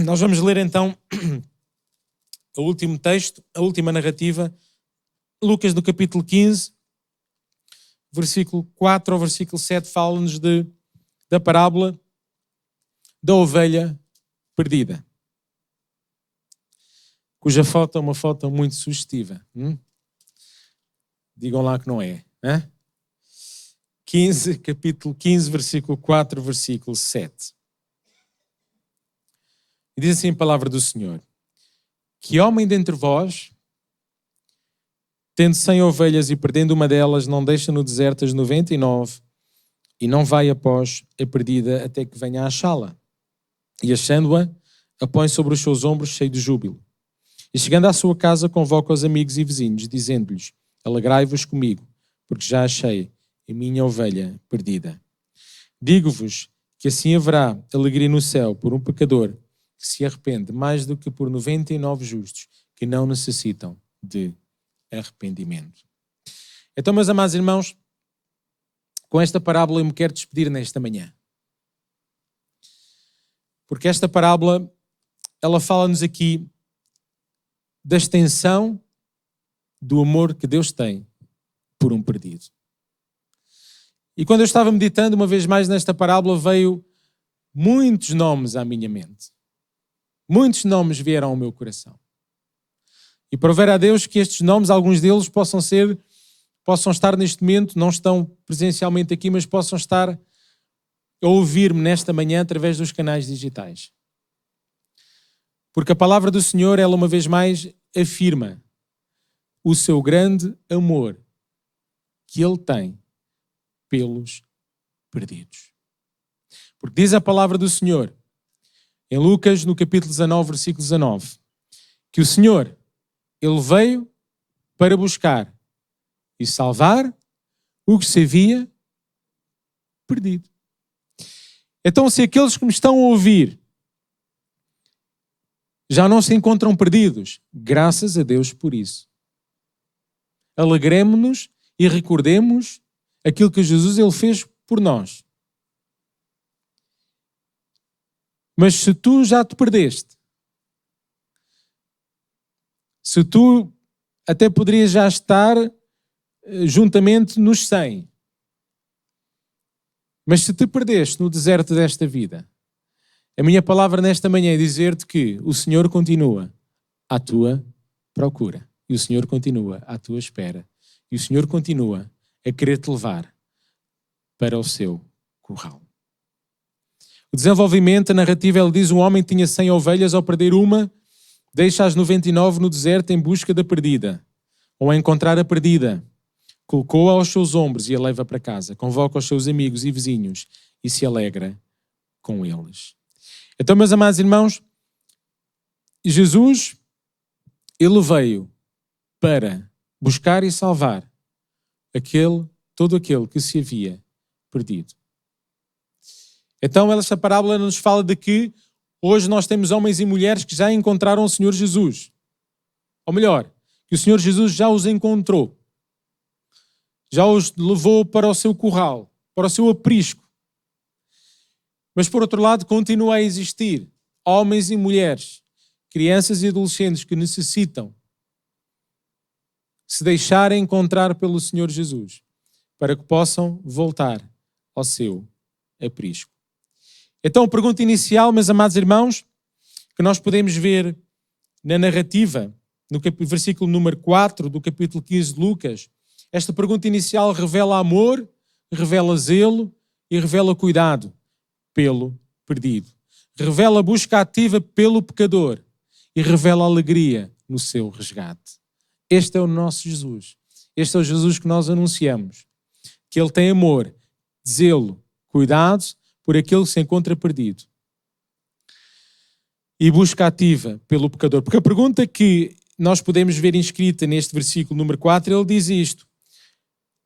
Nós vamos ler então o último texto, a última narrativa. Lucas do capítulo 15, versículo 4 ao versículo 7, fala-nos da parábola da ovelha perdida. Cuja foto é uma foto muito sugestiva. Digam lá que não é. 15, capítulo 15, versículo 4, versículo 7. E diz assim a palavra do Senhor: que homem dentre vós, tendo 100 ovelhas e perdendo uma delas, não deixa no deserto as 99 e não vai após a perdida até que venha a achá-la. E achando-a, a põe sobre os seus ombros cheio de júbilo. E chegando à sua casa, convoca os amigos e vizinhos, dizendo-lhes: alegrai-vos comigo, porque já achei a minha ovelha perdida. Digo-vos que assim haverá alegria no céu por um pecador que se arrepende, mais do que por 99 justos que não necessitam de arrependimento. Então, meus amados irmãos, com esta parábola eu me quero despedir nesta manhã. Porque esta parábola, ela fala-nos aqui da extensão do amor que Deus tem por um perdido. E quando eu estava meditando uma vez mais nesta parábola, veio muitos nomes à minha mente. Muitos nomes vieram ao meu coração. E prover a Deus que estes nomes, alguns deles possam estar neste momento, não estão presencialmente aqui, mas possam estar a ouvir-me nesta manhã através dos canais digitais. Porque a palavra do Senhor, ela uma vez mais afirma o seu grande amor que Ele tem pelos perdidos. Porque diz a palavra do Senhor, em Lucas, no capítulo 19, versículo 19, que o Senhor, Ele veio para buscar e salvar o que se havia perdido. Então, se aqueles que me estão a ouvir já não se encontram perdidos, graças a Deus por isso. Alegremo-nos e recordemos aquilo que Jesus ele fez por nós. Mas se tu já te perdeste, se tu até poderias já estar juntamente nos 100, mas se te perdeste no deserto desta vida, a minha palavra nesta manhã é dizer-te que o Senhor continua à tua procura. E o Senhor continua à tua espera. E o Senhor continua a querer-te levar para o seu curral. O desenvolvimento, a narrativa, ele diz: um homem tinha 100 ovelhas, ao perder uma, deixa as 99 no deserto em busca da perdida. Ou a encontrar a perdida, colocou-a aos seus ombros e a leva para casa. Convoca os seus amigos e vizinhos e se alegra com eles. Então, meus amados irmãos, Jesus, ele veio para buscar e salvar todo aquele que se havia perdido. Então, esta parábola nos fala de que hoje nós temos homens e mulheres que já encontraram o Senhor Jesus. Ou melhor, que o Senhor Jesus já os encontrou. Já os levou para o seu curral, para o seu aprisco. Mas, por outro lado, continua a existir homens e mulheres, crianças e adolescentes que necessitam se deixarem encontrar pelo Senhor Jesus para que possam voltar ao seu aprisco. Então, a pergunta inicial, meus amados irmãos, que nós podemos ver na narrativa, no versículo número 4 do capítulo 15 de Lucas, esta pergunta inicial revela amor, revela zelo e revela cuidado pelo perdido. Revela busca ativa pelo pecador e revela alegria no seu resgate. Este é o nosso Jesus. Este é o Jesus que nós anunciamos. Que Ele tem amor, zelo, cuidado por aquele que se encontra perdido. E busca ativa pelo pecador. Porque a pergunta que nós podemos ver inscrita neste versículo número 4, ele diz isto: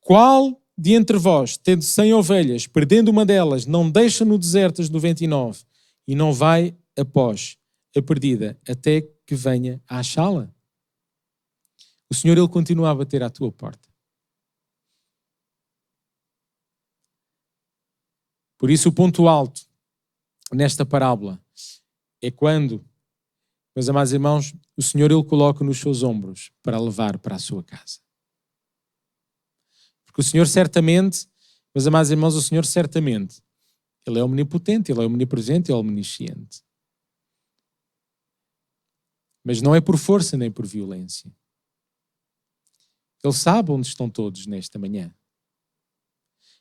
qual de entre vós, tendo 100 ovelhas, perdendo uma delas, não deixa no deserto as 99 e não vai após a perdida até que venha a achá-la? O Senhor, Ele continua a bater à tua porta. Por isso, o ponto alto nesta parábola é quando, meus amados irmãos, o Senhor, Ele coloca nos seus ombros para levar para a sua casa. Porque o Senhor certamente, meus amados irmãos, o Senhor certamente, Ele é omnipotente, Ele é omnipresente, Ele é omnisciente. Mas não é por força nem por violência. Ele sabe onde estão todos nesta manhã.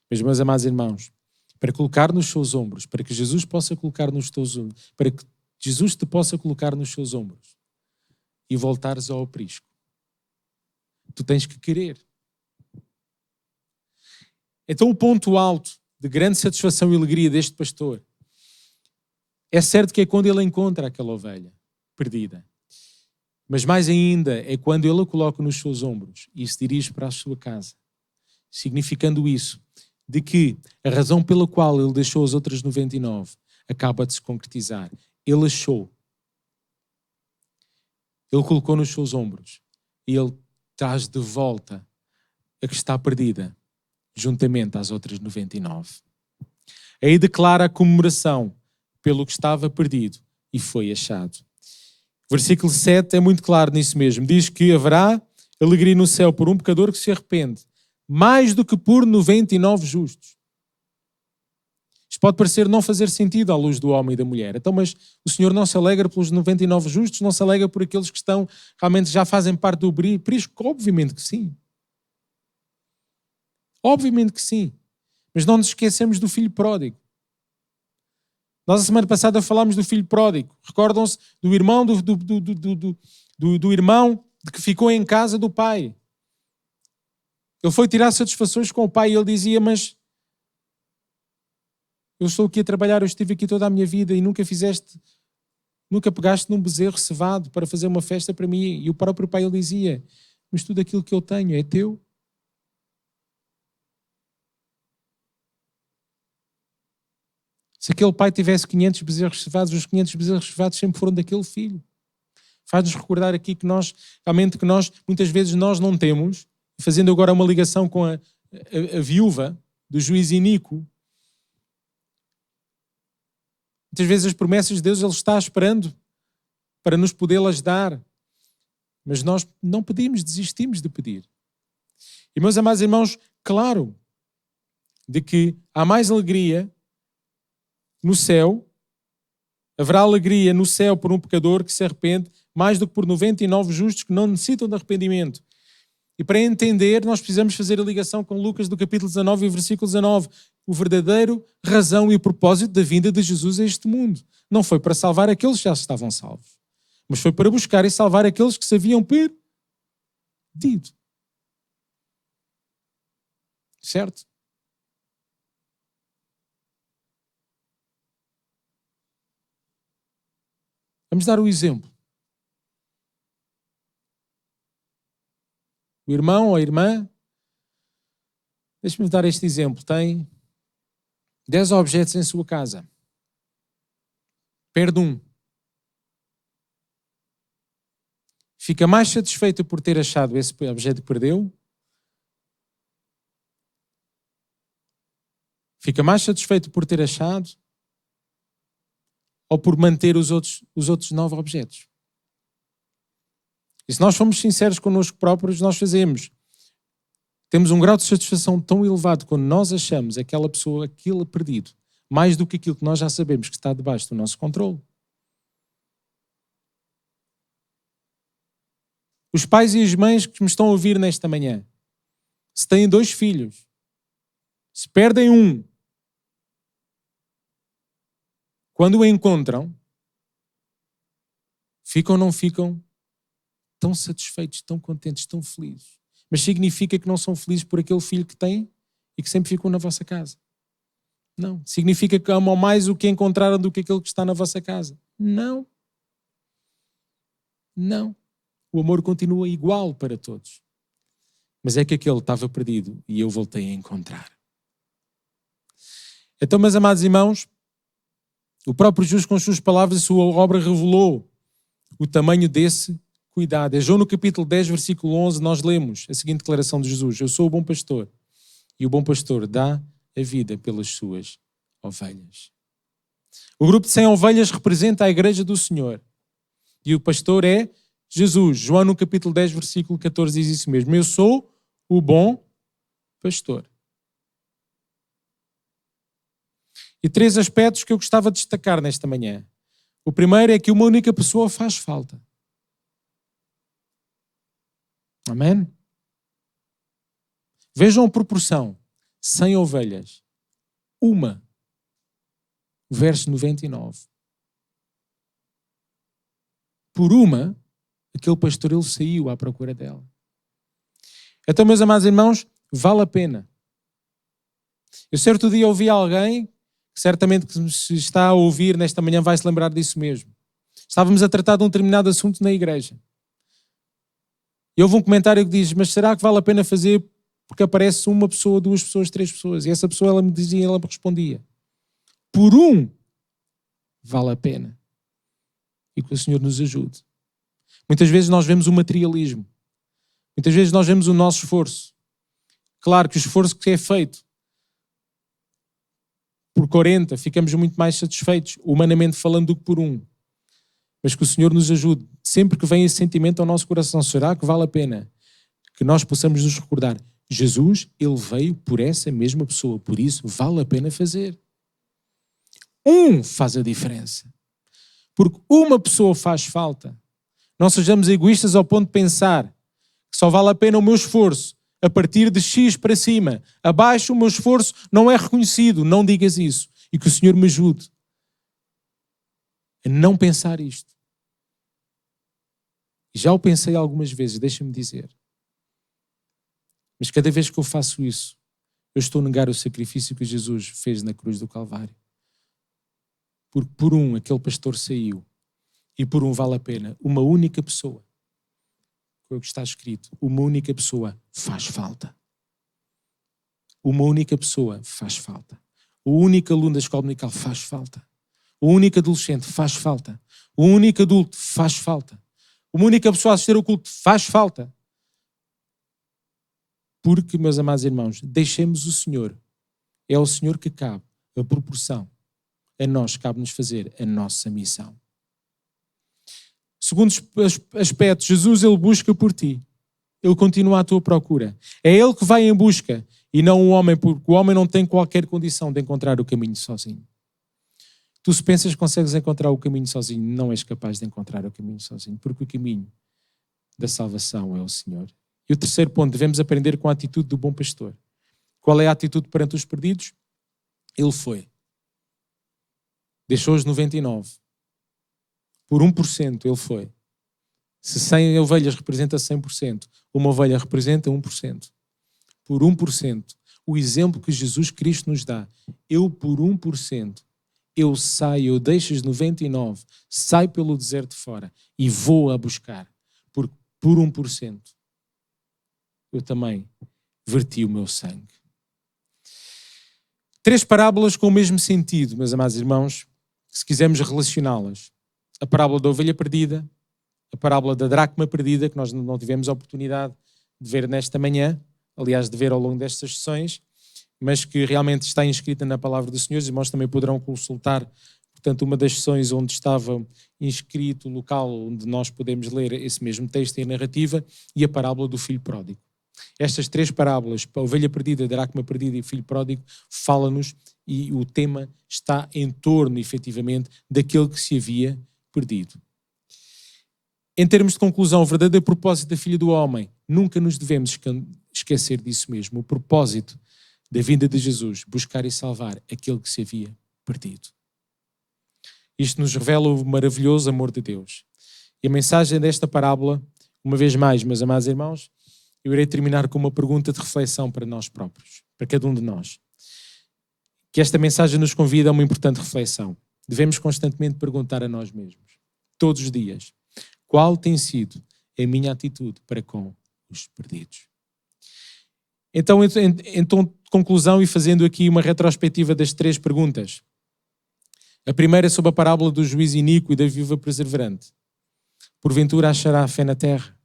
Mas, meus amados irmãos, para colocar nos seus ombros, para que Jesus possa colocar nos teus ombros, para que Jesus te possa colocar nos seus ombros e voltares ao aprisco. Tu tens que querer. Então o ponto alto de grande satisfação e alegria deste pastor é certo que é quando ele encontra aquela ovelha perdida. Mas mais ainda é quando ele a coloca nos seus ombros e se dirige para a sua casa. Significando isso, de que a razão pela qual ele deixou as outras 99 acaba de se concretizar. Ele achou. Ele colocou nos seus ombros e ele traz de volta a que está perdida, juntamente às outras 99. Aí declara a comemoração pelo que estava perdido e foi achado. Versículo 7 é muito claro nisso mesmo. Diz que haverá alegria no céu por um pecador que se arrepende, mais do que por 99 justos. Isto pode parecer não fazer sentido à luz do homem e da mulher. Então, mas o Senhor não se alegra pelos 99 justos, não se alegra por aqueles que estão, realmente já fazem parte do aprisco? Obviamente que sim. Obviamente que sim. Mas não nos esquecemos do filho pródigo. Nós, a semana passada, falámos do filho pródigo. Recordam-se do irmão do irmão que ficou em casa do pai. Ele foi tirar satisfações com o pai e ele dizia, mas eu estou aqui a trabalhar, eu estive aqui toda a minha vida e nunca pegaste num bezerro cevado para fazer uma festa para mim. E o próprio pai ele dizia, mas tudo aquilo que eu tenho é teu. Se aquele pai tivesse 500 bezerros cevados, os 500 bezerros cevados sempre foram daquele filho. Faz-nos recordar aqui que nós, muitas vezes nós não temos, fazendo agora uma ligação com a viúva do juiz Inico, muitas vezes as promessas de Deus Ele está esperando para nos podê-las dar, mas nós não pedimos, desistimos de pedir. E meus amados irmãos, claro, de que há mais alegria no céu, haverá alegria no céu por um pecador que se arrepende, mais do que por 99 justos que não necessitam de arrependimento. E para entender, nós precisamos fazer a ligação com Lucas do capítulo 19 e versículo 19. O verdadeiro razão e propósito da vinda de Jesus a este mundo. Não foi para salvar aqueles que já estavam salvos, mas foi para buscar e salvar aqueles que se haviam perdido. Certo? Vamos dar o exemplo. O irmão ou a irmã, deixe-me dar este exemplo, tem 10 objetos em sua casa. Perde um. Fica mais satisfeito por ter achado esse objeto que perdeu? Fica mais satisfeito por ter achado? Ou por manter os outros 9 objetos? E se nós formos sinceros connosco próprios, nós temos um grau de satisfação tão elevado quando nós achamos aquela pessoa, aquilo perdido, mais do que aquilo que nós já sabemos que está debaixo do nosso controle. Os pais e as mães que me estão a ouvir nesta manhã, se têm 2 filhos, se perdem um, quando o encontram, ficam ou não ficam tão satisfeitos, tão contentes, tão felizes? Mas significa que não são felizes por aquele filho que têm e que sempre ficam na vossa casa? Não. Significa que amam mais o que encontraram do que aquele que está na vossa casa? Não. Não. O amor continua igual para todos. Mas é que aquele estava perdido e eu voltei a encontrar. Então, meus amados irmãos, o próprio Jesus, com as suas palavras, a sua obra revelou o tamanho desse cuidado. É João no capítulo 10, versículo 11, nós lemos a seguinte declaração de Jesus: eu sou o bom pastor e o bom pastor dá a vida pelas suas ovelhas. O grupo de 100 ovelhas representa a igreja do Senhor e o pastor é Jesus. João no capítulo 10, versículo 14 diz isso mesmo: eu sou o bom pastor. E 3 aspectos que eu gostava de destacar nesta manhã. O primeiro é que uma única pessoa faz falta. Amém? Vejam a proporção. 100 ovelhas. Uma. Verso 99. por uma, aquele pastor, ele saiu à procura dela. Então, meus amados irmãos, vale a pena. Eu certo dia ouvi alguém, que certamente que se está a ouvir nesta manhã vai se lembrar disso mesmo. Estávamos a tratar de um determinado assunto na igreja. E houve um comentário que diz, mas será que vale a pena fazer porque aparece uma pessoa, duas pessoas, três pessoas? E essa pessoa, ela me dizia, ela me respondia, por um, vale a pena. E que o Senhor nos ajude. Muitas vezes nós vemos o materialismo. Muitas vezes nós vemos o nosso esforço. Claro que o esforço que é feito por 40, ficamos muito mais satisfeitos, humanamente falando, do que por um. Mas que o Senhor nos ajude. Sempre que vem esse sentimento ao nosso coração, será que vale a pena? Que nós possamos nos recordar, Jesus, ele veio por essa mesma pessoa, por isso vale a pena fazer. Um faz a diferença. Porque uma pessoa faz falta. Não sejamos egoístas ao ponto de pensar que só vale a pena o meu esforço a partir de X para cima. Abaixo o meu esforço não é reconhecido. Não digas isso. E que o Senhor me ajude a não pensar isto. Já o pensei algumas vezes, deixa-me dizer. Mas cada vez que eu faço isso, eu estou a negar o sacrifício que Jesus fez na cruz do Calvário. Porque por um, aquele pastor saiu. E por um vale a pena. Uma única pessoa. Foi o que está escrito. Uma única pessoa faz falta. Uma única pessoa faz falta. O único aluno da escola dominical faz falta. O único adolescente faz falta. O único adulto faz falta. Uma única pessoa a assistir ao culto faz falta. Porque, meus amados irmãos, deixemos o Senhor. É o Senhor que cabe a proporção. A nós cabe-nos fazer a nossa missão. Segundo aspecto, Jesus, ele busca por ti. Ele continua à tua procura. É ele que vai em busca e não o homem, porque o homem não tem qualquer condição de encontrar o caminho sozinho. Tu, se pensas que consegues encontrar o caminho sozinho, não és capaz de encontrar o caminho sozinho, porque o caminho da salvação é o Senhor. E o terceiro ponto, devemos aprender com a atitude do bom pastor. Qual é a atitude perante os perdidos? Ele foi. Deixou os 99. Por 1% ele foi. Se 100 ovelhas representa 100%, uma ovelha representa 1%. Por 1%. O exemplo que Jesus Cristo nos dá. Eu por 1%. Eu saio, eu deixo os 99, saio pelo deserto fora e vou a buscar. Porque por 1%. Eu também verti o meu sangue. 3 parábolas com o mesmo sentido, meus amados irmãos, se quisermos relacioná-las. A parábola da ovelha perdida, a parábola da dracma perdida, que nós não tivemos a oportunidade de ver nesta manhã, aliás, de ver ao longo destas sessões, mas que realmente está inscrita na palavra do Senhor. Os irmãos também poderão consultar, portanto, uma das sessões onde estava inscrito o local onde nós podemos ler esse mesmo texto e a narrativa, e a parábola do filho pródigo. Estas 3 parábolas, a ovelha perdida, a dracma perdida e o filho pródigo, fala-nos e o tema está em torno, efetivamente, daquele que se havia perdido. Em termos de conclusão, o verdadeiro propósito da Filha do Homem, nunca nos devemos esquecer disso mesmo. O propósito da vinda de Jesus, buscar e salvar aquele que se havia perdido. Isto nos revela o maravilhoso amor de Deus. E a mensagem desta parábola, uma vez mais, meus amados irmãos, eu irei terminar com uma pergunta de reflexão para nós próprios, para cada um de nós. Que esta mensagem nos convida a uma importante reflexão. Devemos constantemente perguntar a nós mesmos, todos os dias, qual tem sido a minha atitude para com os perdidos? Então, conclusão e fazendo aqui uma retrospectiva das 3 perguntas. A primeira é sobre a parábola do juiz iníquo e da viúva perseverante. Porventura achará fé na terra?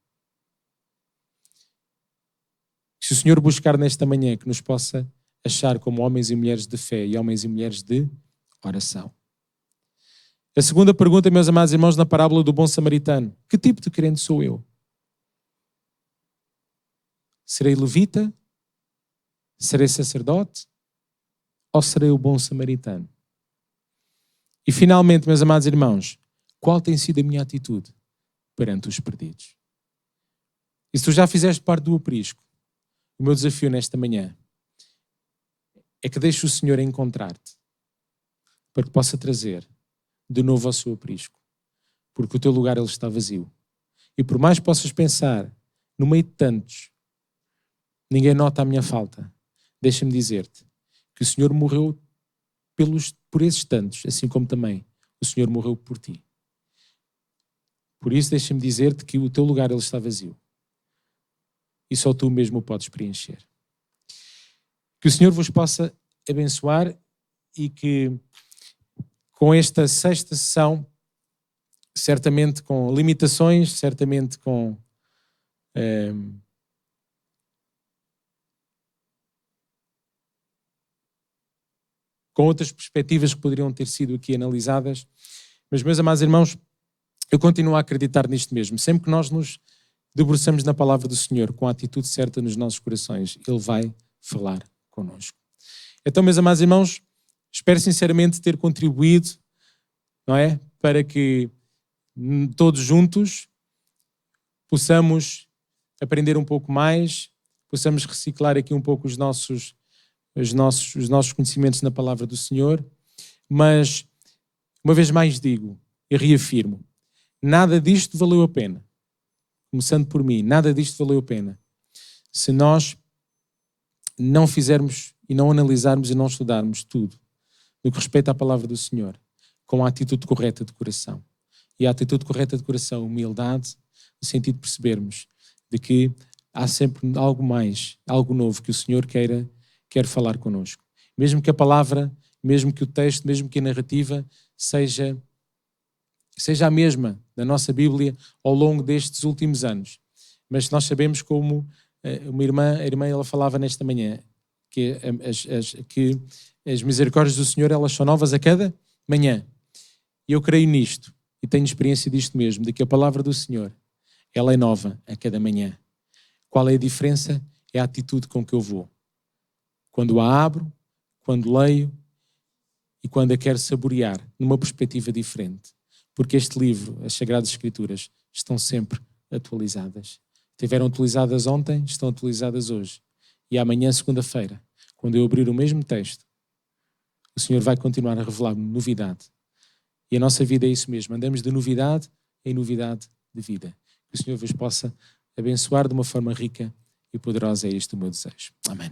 Se o Senhor buscar nesta manhã que nos possa achar como homens e mulheres de fé e homens e mulheres de oração. A segunda pergunta, meus amados irmãos, na parábola do bom samaritano. Que tipo de crente sou eu? Serei levita? Serei sacerdote? Ou serei o bom samaritano? E finalmente, meus amados irmãos, qual tem sido a minha atitude perante os perdidos? E se tu já fizeste parte do aprisco, o meu desafio nesta manhã é que deixe o Senhor encontrar-te para que possa trazer de novo ao seu aprisco. porque o teu lugar ele está vazio. E por mais que possas pensar, no meio de tantos, ninguém nota a minha falta, deixa-me dizer-te que o Senhor morreu por esses tantos, assim como também o Senhor morreu por ti. Por isso, deixa-me dizer-te que o teu lugar ele está vazio. E só tu mesmo o podes preencher. Que o Senhor vos possa abençoar e que com esta sexta sessão, certamente com limitações, certamente com outras perspectivas que poderiam ter sido aqui analisadas. Mas, meus amados irmãos, eu continuo a acreditar nisto mesmo. Sempre que nós nos debruçamos na palavra do Senhor com a atitude certa nos nossos corações, Ele vai falar connosco. Então, meus amados irmãos, espero sinceramente ter contribuído, não é? Para que todos juntos possamos aprender um pouco mais, possamos reciclar aqui um pouco os nossos conhecimentos na palavra do Senhor, mas uma vez mais digo e reafirmo, nada disto valeu a pena, começando por mim, nada disto valeu a pena se nós não fizermos e não analisarmos e não estudarmos tudo no que respeita à palavra do Senhor com a atitude correta de coração. E a atitude correta de coração, humildade, no sentido de percebermos de que há sempre algo mais, algo novo que o Senhor quer falar connosco. Mesmo que a palavra, mesmo que o texto, mesmo que a narrativa seja a mesma da nossa Bíblia ao longo destes últimos anos. Mas nós sabemos como a irmã ela falava nesta manhã, que as misericórdias do Senhor elas são novas a cada manhã. E eu creio nisto e tenho experiência disto mesmo, de que a palavra do Senhor ela é nova a cada manhã. Qual é a diferença? É a atitude com que eu vou. Quando a abro, quando leio e quando a quero saborear numa perspectiva diferente. Porque este livro, as Sagradas Escrituras, estão sempre atualizadas. Estiveram atualizadas ontem, estão atualizadas hoje. E amanhã, segunda-feira, quando eu abrir o mesmo texto, o Senhor vai continuar a revelar-me novidade. E a nossa vida é isso mesmo. Andamos de novidade em novidade de vida. Que o Senhor vos possa abençoar de uma forma rica e poderosa. É este o meu desejo. Amém.